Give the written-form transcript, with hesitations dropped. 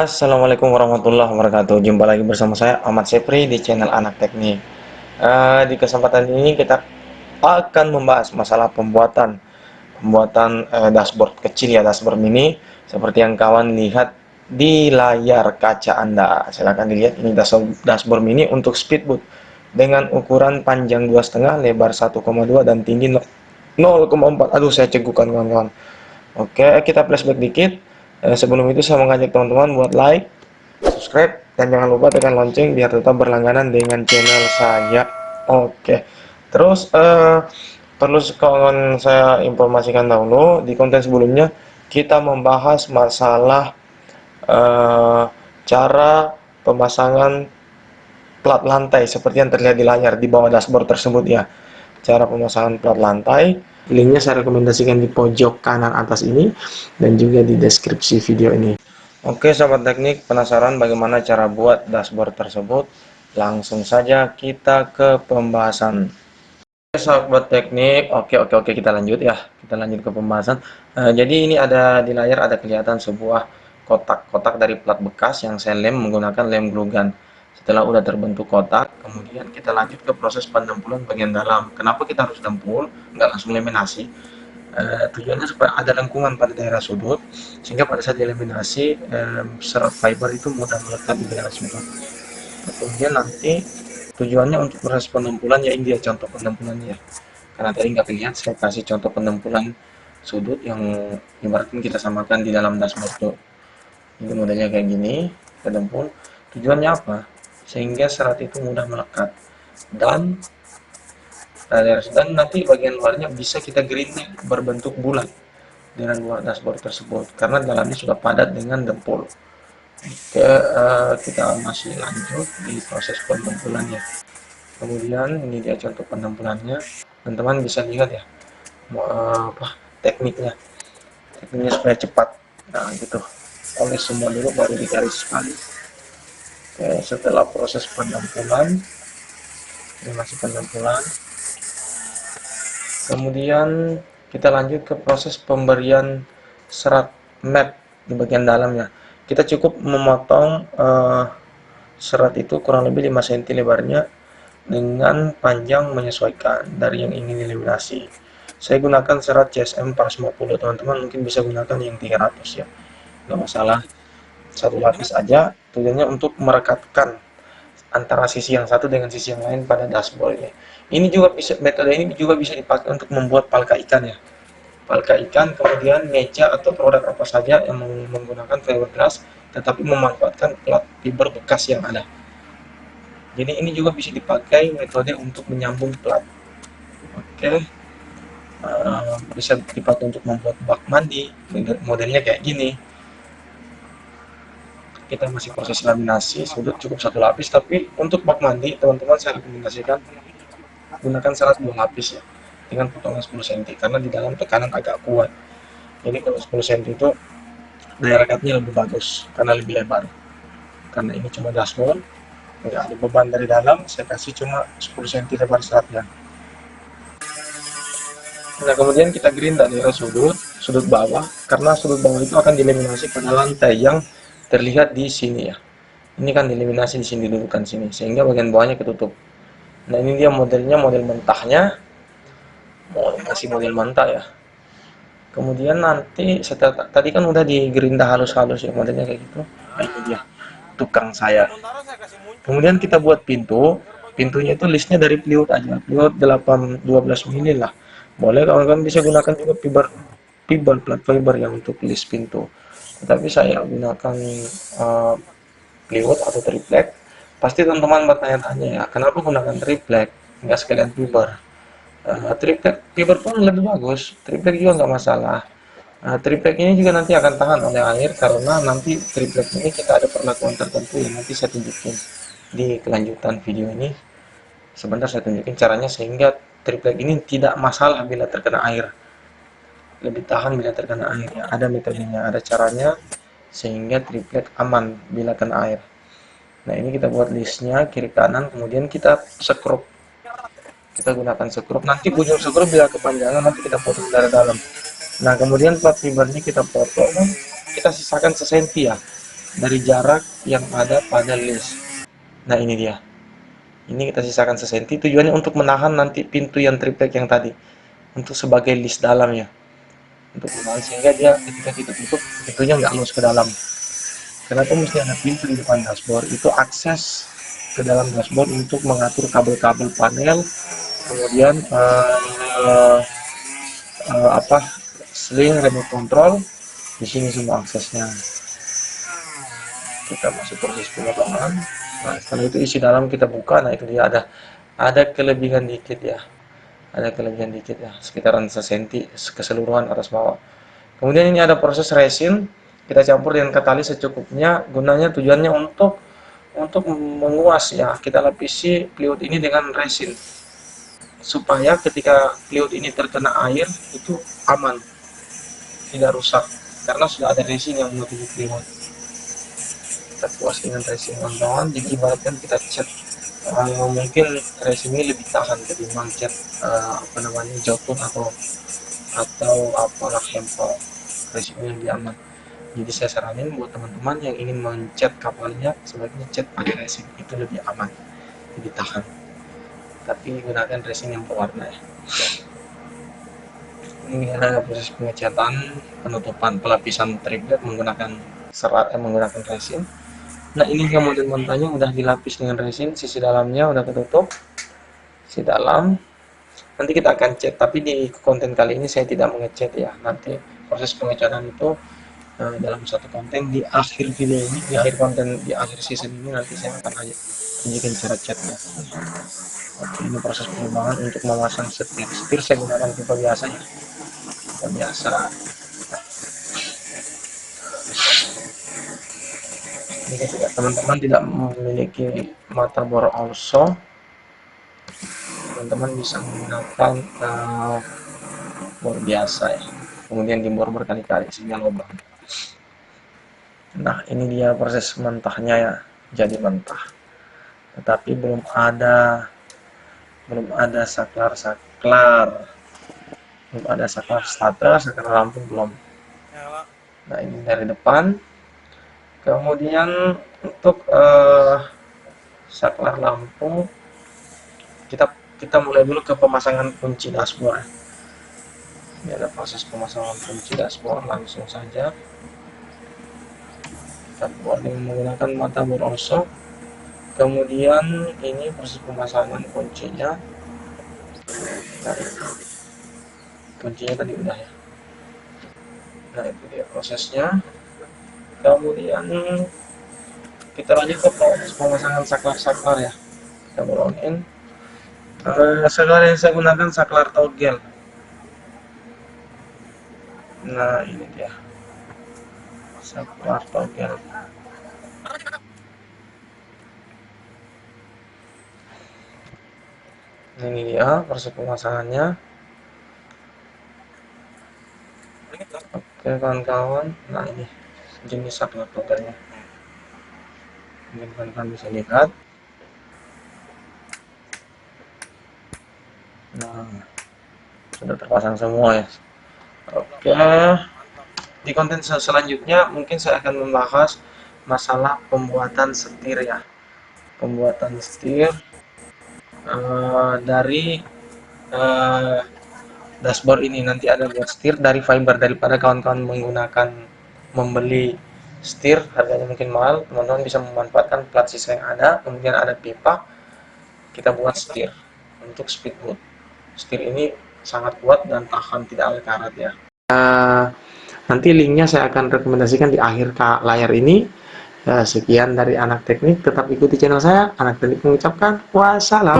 Assalamualaikum warahmatullahi wabarakatuh. Jumpa lagi bersama saya Ahmad Sepri di channel Anak Teknik. Di kesempatan ini kita akan membahas masalah pembuatan dashboard kecil ya, dashboard mini seperti yang kawan lihat di layar kaca Anda. Silahkan dilihat, ini dashboard mini untuk speedboat dengan ukuran panjang 2,5, lebar 1,2 dan tinggi 0,4. Aduh, saya cegukan kawan-kawan. Oke, kita flashback dikit. Sebelum itu saya mengajak teman-teman buat like, subscribe, dan jangan lupa tekan lonceng biar tetap berlangganan dengan channel saya. Oke, terus perlu kawan saya informasikan dahulu, di konten sebelumnya kita membahas masalah eh, cara pemasangan plat lantai seperti yang terlihat di layar di bawah dashboard tersebut ya. Cara pemasangan plat lantai, linknya saya rekomendasikan di pojok kanan atas ini dan juga di deskripsi video ini. Oke sahabat teknik, penasaran bagaimana cara buat dashboard tersebut? Langsung saja kita ke pembahasan. Oke sahabat teknik, oke kita lanjut ya. Kita lanjut ke pembahasan. Jadi ini ada di layar, ada kelihatan sebuah kotak dari plat bekas yang saya lem menggunakan lem glue gun. Setelah udah terbentuk kotak, kemudian kita lanjut ke proses pendempulan bagian dalam. Kenapa kita harus dempul, nggak langsung laminasi? Tujuannya supaya ada lengkungan pada daerah sudut, sehingga pada saat dilaminasi serat fiber itu mudah melekat di daerah sudut. Kemudian nanti tujuannya untuk proses pendempulan, ya ini dia contoh pendempulannya ya. Karena tadi nggak kelihatan, saya kasih contoh pendempulan sudut yang ibaratnya kita samakan di dalam dashboard tuh. Ini modelnya kayak gini, kita dempul. Tujuannya apa? Sehingga serat itu mudah melekat dan nanti bagian luarnya bisa kita grinding berbentuk bulat dengan luar dashboard tersebut karena dalamnya sudah padat dengan dempul. Oke, kita masih lanjut di proses pendempulannya. Kemudian ini dia contoh pendempulannya, teman-teman bisa lihat ya tekniknya supaya cepat. Nah gitu, oles semua dulu baru digaris sekali. Oke, setelah proses pendempulan, ini masih pendempulan. Kemudian kita lanjut ke proses pemberian serat mat di bagian dalamnya. Kita cukup memotong serat itu kurang lebih 5 cm lebarnya dengan panjang menyesuaikan dari yang ingin dilaminasi. Saya gunakan serat CSM Pars 50, teman-teman mungkin bisa gunakan yang 300 ya, nggak masalah. Satu lapis aja, tujuannya untuk merekatkan antara sisi yang satu dengan sisi yang lain pada dashboard ini. Ini juga bisa, metode ini juga bisa dipakai untuk membuat palka ikan ya. Palka ikan, kemudian meja atau produk apa saja yang menggunakan fiberglass tetapi memanfaatkan plat fiber bekas yang ada. Jadi ini juga bisa dipakai metode untuk menyambung plat. Oke. Bisa dipakai untuk membuat bak mandi, modelnya kayak gini. Kita masih proses laminasi, sudut cukup satu lapis, tapi untuk bak mandi teman-teman saya rekomendasikan gunakan serat 2 lapis ya, dengan potongan 10 cm karena di dalam tekanan agak kuat. Jadi kalau 10 cm itu daya rekatnya lebih bagus karena lebih lebar. Karena ini cuma dashboard, nggak ada beban dari dalam, saya kasih cuma 10 cm lebar seratnya. Nah kemudian kita grind dari sudut bawah, karena sudut bawah itu akan dilaminasi pada lantai yang terlihat di sini ya. Ini kan dilaminasi di sini, dudukan sini, sehingga bagian bawahnya ketutup. Nah ini dia modelnya, model mentahnya, masih model mentah ya. Kemudian nanti setelah tadi kan udah digerinda halus-halus ya, modelnya kayak gitu. Nah, ini dia tukang saya. Kemudian kita buat pintunya itu listnya dari plywood aja, plywood 12 mili lah. Boleh kawan-kawan bisa gunakan juga plat fiber yang untuk list pintu. Tetapi saya gunakan plywood atau triplek. Pasti teman-teman bertanya-tanya ya, kenapa gunakan triplek, nggak sekalian fiber? Triplek fiber pun lebih bagus, triplek juga nggak masalah. Triplek ini juga nanti akan tahan oleh air karena nanti triplek ini kita ada perlakuan tertentu yang nanti saya tunjukin di kelanjutan video ini. Sebentar saya tunjukin caranya sehingga triplek ini tidak masalah bila terkena air, lebih tahan bila terkena air ya. Ada metodenya, ada caranya sehingga triplek aman bila kena air. Nah ini kita buat listnya kiri kanan, kemudian kita sekrup, kita gunakan sekrup. Nanti ujung sekrup bila kepanjangan nanti kita potong dari dalam. Nah kemudian plat fibernya kita potong, kita sisakan sesenti ya, dari jarak yang ada pada list. Nah ini dia. Ini kita sisakan sesenti, tujuannya untuk menahan nanti pintu yang triplek yang tadi, untuk sebagai list dalamnya, untuk menahan sehingga dia ketika kita tutup pintunya nggak loss ke dalam. Kenapa mesti ada pintu di depan dashboard? Itu akses ke dalam dashboard untuk mengatur kabel-kabel panel, kemudian sling, remote control. Di sini semua aksesnya. Kita masuk proses pemotongan. Nah, setelah itu isi dalam kita buka. Nah, itu dia ada kelebihan dikit ya. Ada kelebihan dikit ya, sekitaran sesenti keseluruhan atas bawah. Kemudian ini ada proses resin. Kita campur dengan katalis secukupnya. Gunanya tujuannya untuk menguas ya. Kita lapisi fluid ini dengan resin supaya ketika fluid ini terkena air itu aman, tidak rusak karena sudah ada resin yang menutupi fluid. Kita kuas dengan resin kawan-kawan, jadi ibaratkan kita cat mungkin resin ini lebih tahan ketimbang cat jotun atau apalah hempel. Resin ini lebih aman, jadi saya saranin buat teman-teman yang ingin mencat kapalnya sebaiknya cat pakai resin, itu lebih aman, lebih tahan, tapi gunakan resin yang berwarna ya. Ini adalah proses pengecatan penutupan pelapisan triplet menggunakan menggunakan resin. Nah ini kemudian montanya udah dilapis dengan resin, sisi dalamnya udah ketutup, sisi dalam. Nanti kita akan cat, tapi di konten kali ini saya tidak mengecat ya. Nanti proses pengecatan itu dalam satu konten di akhir video ini, di akhir season ini nanti saya akan tunjukin cara catnya. Oke, ini proses pengembangan untuk memasang setir. Setir saya gunakan tipe biasa ya, tipe biasa. Jika teman-teman tidak memiliki mata bor also, teman-teman bisa menggunakan bor biasa ya, kemudian dibor berkali-kali sehingga lubang. Nah ini dia proses mentahnya ya, jadi mentah, tetapi belum ada saklar starter, saklar lampu belum. Nah ini dari depan. Kemudian untuk saklar lampu kita mulai dulu ke pemasangan kunci dashboard. Ini ada proses pemasangan kunci dashboard, langsung saja kita buat dengan menggunakan mata bor also. Kemudian ini proses pemasangan kuncinya. Nah, kuncinya tadi udah ya. Nah itu dia prosesnya. Kemudian kita lanjut ke proses pemasangan saklar ya. Kita bolongin. Saklar yang saya gunakan saklar togel. Nah ini dia saklar togel. Ini dia proses pemasangannya. Oke kawan-kawan, nah ini jenis saklar togelnya. Mungkin kawan-kawan bisa lihat. Nah sudah terpasang semua ya. Oke, di konten selanjutnya mungkin saya akan membahas masalah pembuatan setir ya. Pembuatan setir dari dashboard ini. Nanti ada buat setir dari fiber, daripada kawan-kawan membeli setir harganya mungkin mahal, teman-teman bisa memanfaatkan plat sisa yang ada, kemudian ada pipa, kita buat setir untuk speedboat. Setir ini sangat kuat dan tahan, tidak ada karat ya. Nanti linknya saya akan rekomendasikan di akhir layar ini. Sekian dari Anak Teknik, tetap ikuti channel saya. Anak Teknik mengucapkan wassalam.